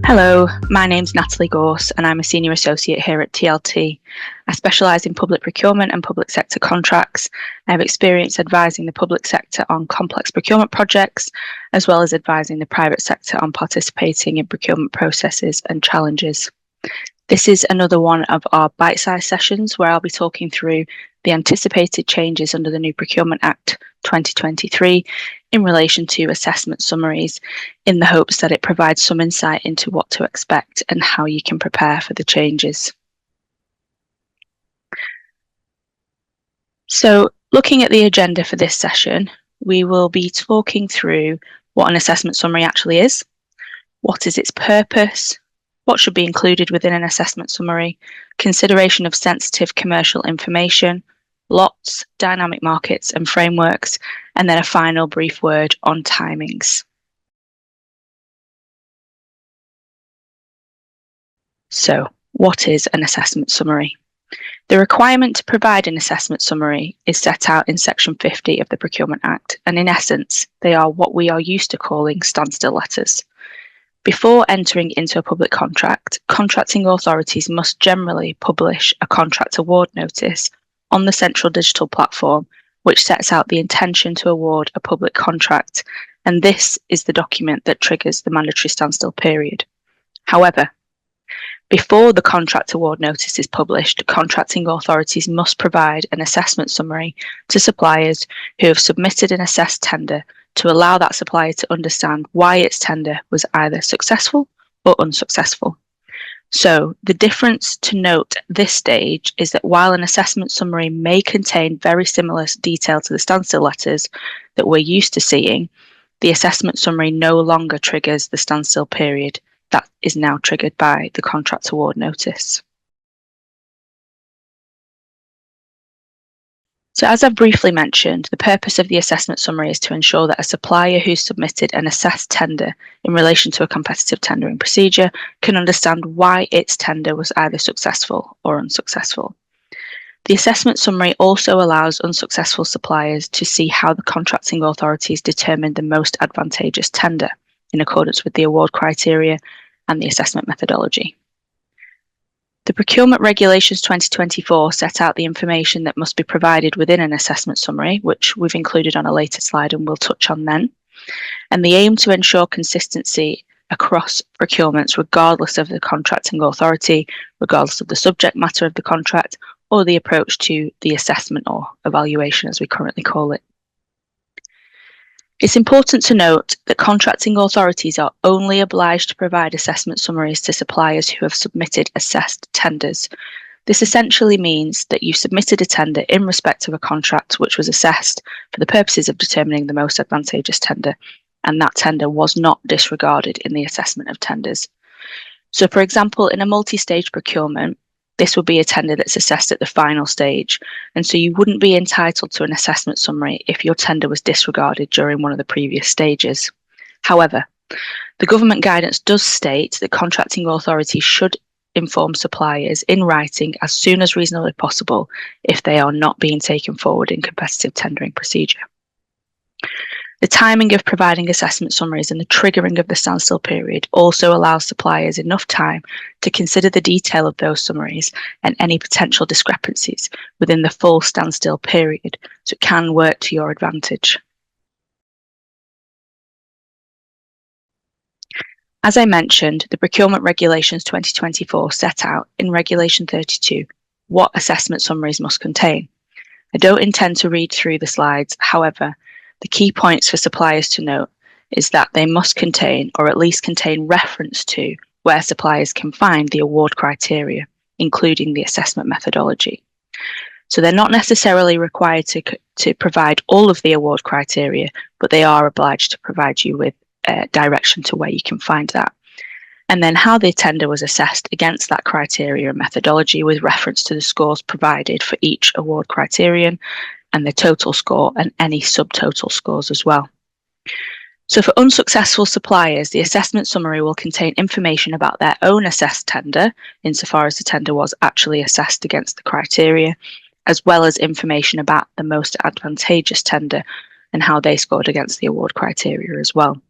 Hello, my name's Natalie Gorse and I'm a Senior Associate here at TLT. I specialise in public procurement and public sector contracts. I have experience advising the public sector on complex procurement projects, as well as advising the private sector on participating in procurement processes and challenges. This is another one of our bite-sized sessions where I'll be talking through the anticipated changes under the new Procurement Act 2023 in relation to assessment summaries, in the hopes that it provides some insight into what to expect and how you can prepare for the changes. So, looking at the agenda for this session, we will be talking through what an assessment summary actually is, what is its purpose, what should be included within an assessment summary, consideration of sensitive commercial information, lots, dynamic markets and frameworks, and then a final brief word on timings. So, what is an assessment summary? The requirement to provide an assessment summary is set out in Section 50 of the Procurement Act, and in essence, they are what we are used to calling standstill letters. Before entering into a public contract, contracting authorities must generally publish a contract award notice on the central digital platform, which sets out the intention to award a public contract, and this is the document that triggers the mandatory standstill period. However, before the contract award notice is published, contracting authorities must provide an assessment summary to suppliers who have submitted an assessed tender to allow that supplier to understand why its tender was either successful or unsuccessful. So the difference to note at this stage is that while an assessment summary may contain very similar detail to the standstill letters that we're used to seeing, the assessment summary no longer triggers the standstill period. That is now triggered by the contract award notice. So as I've briefly mentioned, the purpose of the assessment summary is to ensure that a supplier who submitted an assessed tender in relation to a competitive tendering procedure can understand why its tender was either successful or unsuccessful. The assessment summary also allows unsuccessful suppliers to see how the contracting authorities determined the most advantageous tender in accordance with the award criteria and the assessment methodology. The Procurement Regulations 2024 set out the information that must be provided within an assessment summary, which we've included on a later slide and we'll touch on then. And the aim to ensure consistency across procurements, regardless of the contracting authority, regardless of the subject matter of the contract, or the approach to the assessment or evaluation, as we currently call it. It's important to note that contracting authorities are only obliged to provide assessment summaries to suppliers who have submitted assessed tenders. This essentially means that you submitted a tender in respect of a contract which was assessed for the purposes of determining the most advantageous tender, and that tender was not disregarded in the assessment of tenders. So, for example, in a multi-stage procurement, this would be a tender that's assessed at the final stage, and so you wouldn't be entitled to an assessment summary if your tender was disregarded during one of the previous stages. However, the government guidance does state that contracting authorities should inform suppliers in writing as soon as reasonably possible if they are not being taken forward in competitive tendering procedure. The timing of providing assessment summaries and the triggering of the standstill period also allows suppliers enough time to consider the detail of those summaries and any potential discrepancies within the full standstill period, so it can work to your advantage. As I mentioned, the Procurement Regulations 2024 set out in Regulation 32 what assessment summaries must contain. I don't intend to read through the slides, however, the key points for suppliers to note is that they must contain, or at least contain reference to, where suppliers can find the award criteria, including the assessment methodology. So they're not necessarily required to provide all of the award criteria, but they are obliged to provide you with direction to where you can find that. And then how the tender was assessed against that criteria and methodology with reference to the scores provided for each award criterion, and the total score and any subtotal scores as well. So for unsuccessful suppliers, the assessment summary will contain information about their own assessed tender, insofar as the tender was actually assessed against the criteria, as well as information about the most advantageous tender and how they scored against the award criteria as well.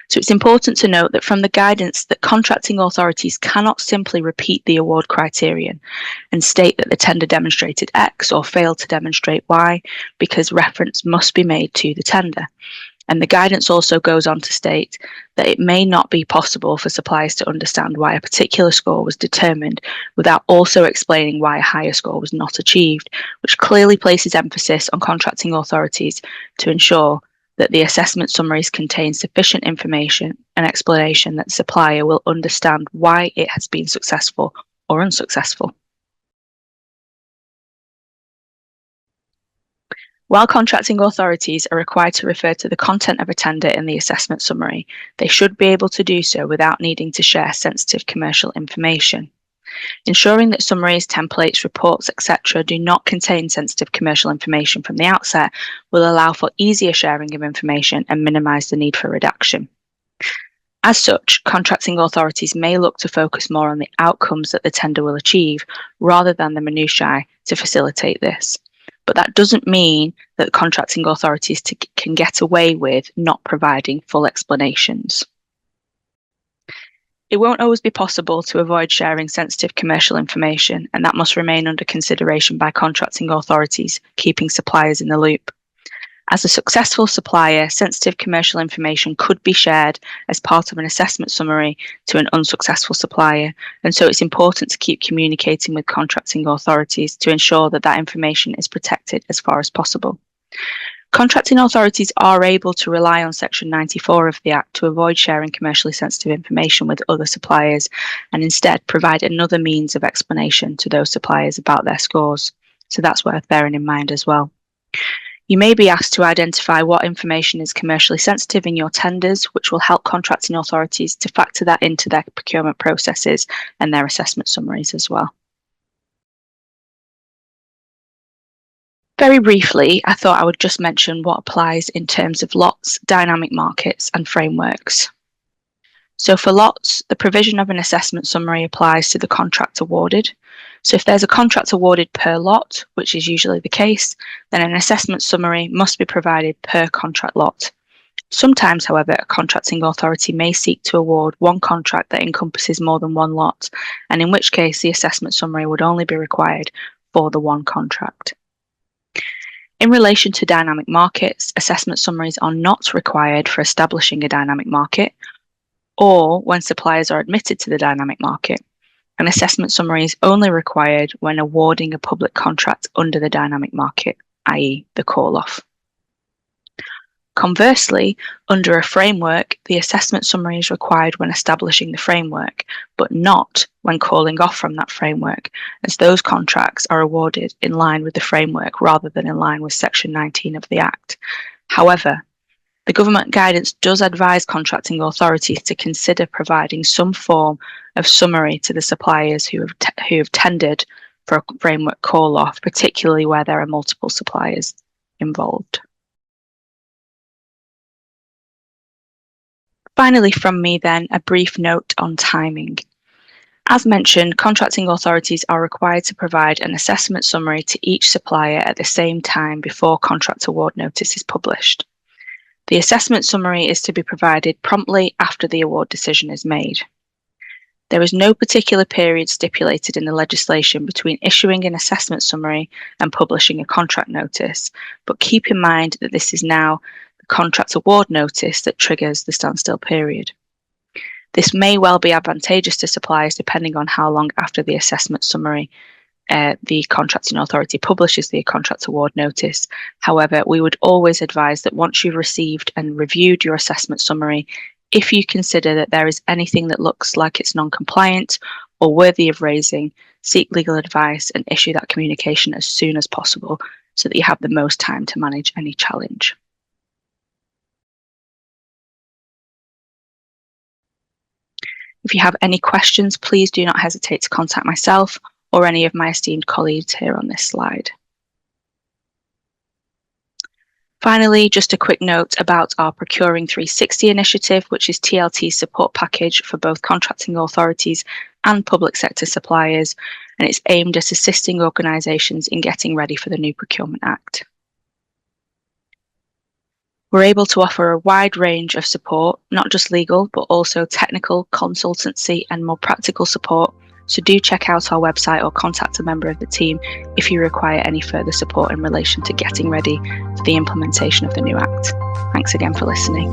So it's important to note that from the guidance that contracting authorities cannot simply repeat the award criterion and state that the tender demonstrated X or failed to demonstrate Y, because reference must be made to the tender. And the guidance also goes on to state that it may not be possible for suppliers to understand why a particular score was determined without also explaining why a higher score was not achieved, which clearly places emphasis on contracting authorities to ensure that the assessment summaries contain sufficient information and explanation that the supplier will understand why it has been successful or unsuccessful. While contracting authorities are required to refer to the content of a tender in the assessment summary, they should be able to do so without needing to share sensitive commercial information. Ensuring that summaries, templates, reports, etc. do not contain sensitive commercial information from the outset will allow for easier sharing of information and minimise the need for redaction. As such, contracting authorities may look to focus more on the outcomes that the tender will achieve rather than the minutiae to facilitate this. But that doesn't mean that contracting authorities can get away with not providing full explanations. It won't always be possible to avoid sharing sensitive commercial information, and that must remain under consideration by contracting authorities, keeping suppliers in the loop. As a successful supplier, sensitive commercial information could be shared as part of an assessment summary to an unsuccessful supplier, and so it's important to keep communicating with contracting authorities to ensure that that information is protected as far as possible. Contracting authorities are able to rely on Section 94 of the Act to avoid sharing commercially sensitive information with other suppliers and instead provide another means of explanation to those suppliers about their scores. So that's worth bearing in mind as well. You may be asked to identify what information is commercially sensitive in your tenders, which will help contracting authorities to factor that into their procurement processes and their assessment summaries as well. Very briefly, I thought I would just mention what applies in terms of lots, dynamic markets, and frameworks. So for lots, the provision of an assessment summary applies to the contract awarded. So if there's a contract awarded per lot, which is usually the case, then an assessment summary must be provided per contract lot. Sometimes, however, a contracting authority may seek to award one contract that encompasses more than one lot, and in which case the assessment summary would only be required for the one contract. In relation to dynamic markets, assessment summaries are not required for establishing a dynamic market or when suppliers are admitted to the dynamic market. An assessment summary is only required when awarding a public contract under the dynamic market, i.e. the call-off. Conversely, under a framework, the assessment summary is required when establishing the framework, but not when calling off from that framework, as those contracts are awarded in line with the framework rather than in line with Section 19 of the Act. However, the government guidance does advise contracting authorities to consider providing some form of summary to the suppliers who have tendered for a framework call-off, particularly where there are multiple suppliers involved. Finally from me then, a brief note on timing. As mentioned, contracting authorities are required to provide an assessment summary to each supplier at the same time before contract award notice is published. The assessment summary is to be provided promptly after the award decision is made. There is no particular period stipulated in the legislation between issuing an assessment summary and publishing a contract notice, but keep in mind that this is now the contract award notice that triggers the standstill period. This may well be advantageous to suppliers depending on how long after the assessment summary the contracting authority publishes the contract award notice. However, we would always advise that once you've received and reviewed your assessment summary, if you consider that there is anything that looks like it's non-compliant or worthy of raising, seek legal advice and issue that communication as soon as possible so that you have the most time to manage any challenge. If you have any questions, please do not hesitate to contact myself or any of my esteemed colleagues here on this slide. Finally, just a quick note about our Procuring 360 initiative, which is TLT's support package for both contracting authorities and public sector suppliers, and it's aimed at assisting organisations in getting ready for the new Procurement Act. We're able to offer a wide range of support, not just legal, but also technical, consultancy, and more practical support. So do check out our website or contact a member of the team if you require any further support in relation to getting ready for the implementation of the new Act. Thanks again for listening.